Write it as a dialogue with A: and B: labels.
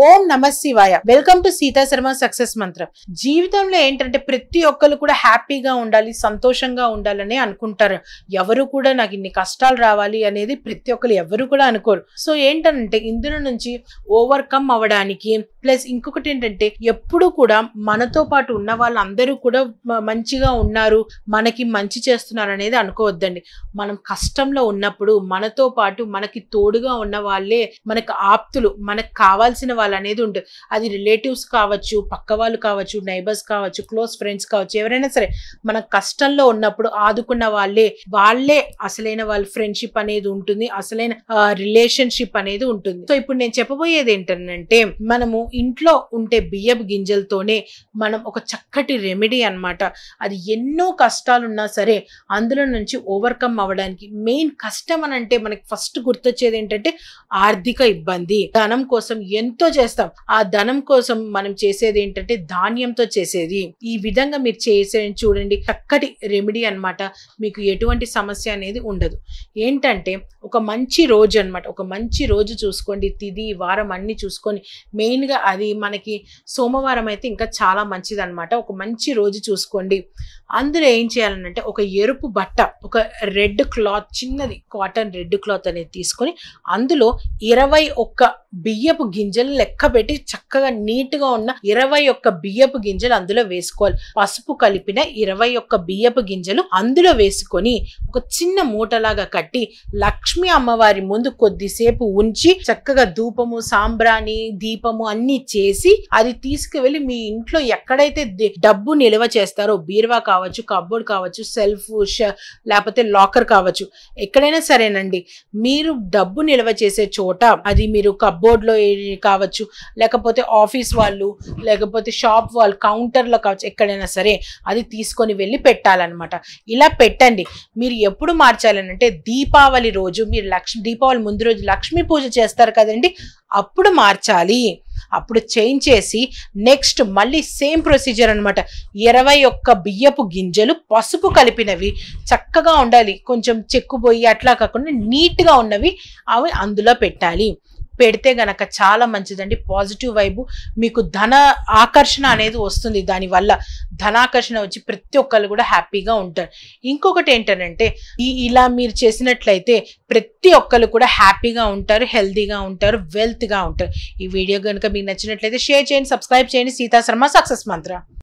A: ఓం నమ శివాయ. Welcome to Sita Sharma success మంత్రం. జీవితంలో ఏంటంటే ప్రతి ఒక్కరు కూడా హ్యాపీగా ఉండాలి, సంతోషంగా ఉండాలని అనుకుంటారు. ఎవరు కూడా నాకు ఇన్ని కష్టాలు రావాలి అనేది ప్రతి ఒక్కరు ఎవరు కూడా అనుకోరు. సో ఏంటంటే ఇందులో నుంచి ఓవర్కమ్ అవ్వడానికి ప్లస్ ఇంకొకటి ఏంటంటే ఎప్పుడు కూడా మనతో పాటు ఉన్న వాళ్ళందరూ కూడా మంచిగా ఉన్నారు, మనకి మంచి చేస్తున్నారు అనేది అనుకోవద్దండి. మనం కష్టంలో ఉన్నప్పుడు మనతో పాటు మనకి తోడుగా ఉన్న వాళ్ళే మనకు ఆప్తులు, మనకు కావాల్సిన వాళ్ళు అనేది ఉంటుంది. అది రిలేటివ్స్ కావచ్చు, పక్క వాళ్ళు కావచ్చు, నైబర్స్ కావచ్చు, క్లోజ్ ఫ్రెండ్స్ కావచ్చు, ఎవరైనా సరే మన కష్టంలో ఉన్నప్పుడు ఆదుకున్న వాళ్ళే అసలైన వాళ్ళ ఫ్రెండ్షిప్ అనేది ఉంటుంది, అసలైన రిలేషన్షిప్ అనేది ఉంటుంది. సో ఇప్పుడు నేను చెప్పబోయేది ఏంటంటే మనము ఇంట్లో ఉంటే బియ్యపు గింజలతోనే మనం ఒక చక్కటి రెమెడీ అన్నమాట. అది ఎన్నో కష్టాలున్నా సరే అందులో నుంచి ఓవర్కమ్ అవ్వడానికి మెయిన్ కష్టం అని అంటే మనకి ఫస్ట్ గుర్తొచ్చేది ఏంటంటే ఆర్థిక ఇబ్బంది. ధనం కోసం ఎంతో చేస్తాం, ఆ ధనం కోసం మనం చేసేది ఏంటంటే ధాన్యంతో చేసేది. ఈ విధంగా మీరు చేసేది చూడండి, చక్కటి రెమెడీ అన్నమాట. మీకు ఎటువంటి సమస్య అనేది ఉండదు. ఏంటంటే ఒక మంచి రోజు అన్నమాట, ఒక మంచి రోజు చూసుకోండి, తిది వారం అన్ని చూసుకొని, మెయిన్గా అది మనకి సోమవారం అయితే ఇంకా చాలా మంచిది అనమాట. ఒక మంచి రోజు చూసుకోండి. అందులో ఏం చేయాలంటే ఒక ఎరుపు బట్ట, ఒక రెడ్ క్లాత్, చిన్నది కాటన్ రెడ్ క్లాత్ అనేది తీసుకొని అందులో 21 బియ్యపు గింజలు లెక్క పెట్టి చక్కగా నీట్గా ఉన్న 21 బియ్యపు గింజలు అందులో వేసుకోవాలి. పసుపు కలిపిన 21 బియ్యపు గింజలు అందులో వేసుకొని ఒక చిన్న మూటలాగా కట్టి లక్ష్మీ అమ్మవారి ముందు కొద్దిసేపు ఉంచి చక్కగా ధూపము, సాంబ్రాణి, దీపము అన్ని చేసి అది తీసుకువెళ్ళి మీ ఇంట్లో ఎక్కడైతే డబ్బు నిల్వ చేస్తారో, బీరువా కావచ్చు, కబోర్డ్ కావచ్చు, సెల్ఫ్ లేకపోతే లాకర్ కావచ్చు, ఎక్కడైనా సరేనండి, మీరు డబ్బు నిల్వ చేసే చోట, అది మీరు కబోర్డ్లో కావచ్చు, లేకపోతే ఆఫీస్ వాళ్ళు, లేకపోతే షాప్ వాళ్ళు కౌంటర్లో కావచ్చు, ఎక్కడైనా సరే అది తీసుకొని వెళ్ళి పెట్టాలన్నమాట. ఇలా పెట్టండి. మీరు ఎప్పుడు మార్చాలనంటే దీపావళి రోజు, మీరు దీపావళి ముందు రోజు లక్ష్మీ పూజ చేస్తారు కదండి, అప్పుడు మార్చాలి. అప్పుడు చేంజ్ చేసి నెక్స్ట్ మళ్ళీ సేమ్ ప్రొసీజర్ అనమాట. 21 బియ్యపు గింజలు పసుపు కలిపినవి చక్కగా ఉండాలి, కొంచెం చెక్కుపోయి అట్లా కాకుండా నీట్గా ఉన్నవి అవి అందులో పెట్టాలి. పెడితే గనక చాలా మంచిదండి. పాజిటివ్ వైబు, మీకు ధన ఆకర్షణ అనేది వస్తుంది. దానివల్ల ధనాకర్షణ వచ్చి ప్రతి ఒక్కళ్ళు కూడా హ్యాపీగా ఉంటారు. ఇంకొకటి ఏంటంటే ఇలా మీరు చేసినట్లయితే ప్రతి ఒక్కళ్ళు కూడా హ్యాపీగా ఉంటారు, హెల్తీగా ఉంటారు, వెల్త్గా ఉంటారు. ఈ వీడియో కనుక మీకు నచ్చినట్లయితే షేర్ చేయండి, సబ్స్క్రైబ్ చేయండి. సీతా శర్మ సక్సెస్ మంత్ర.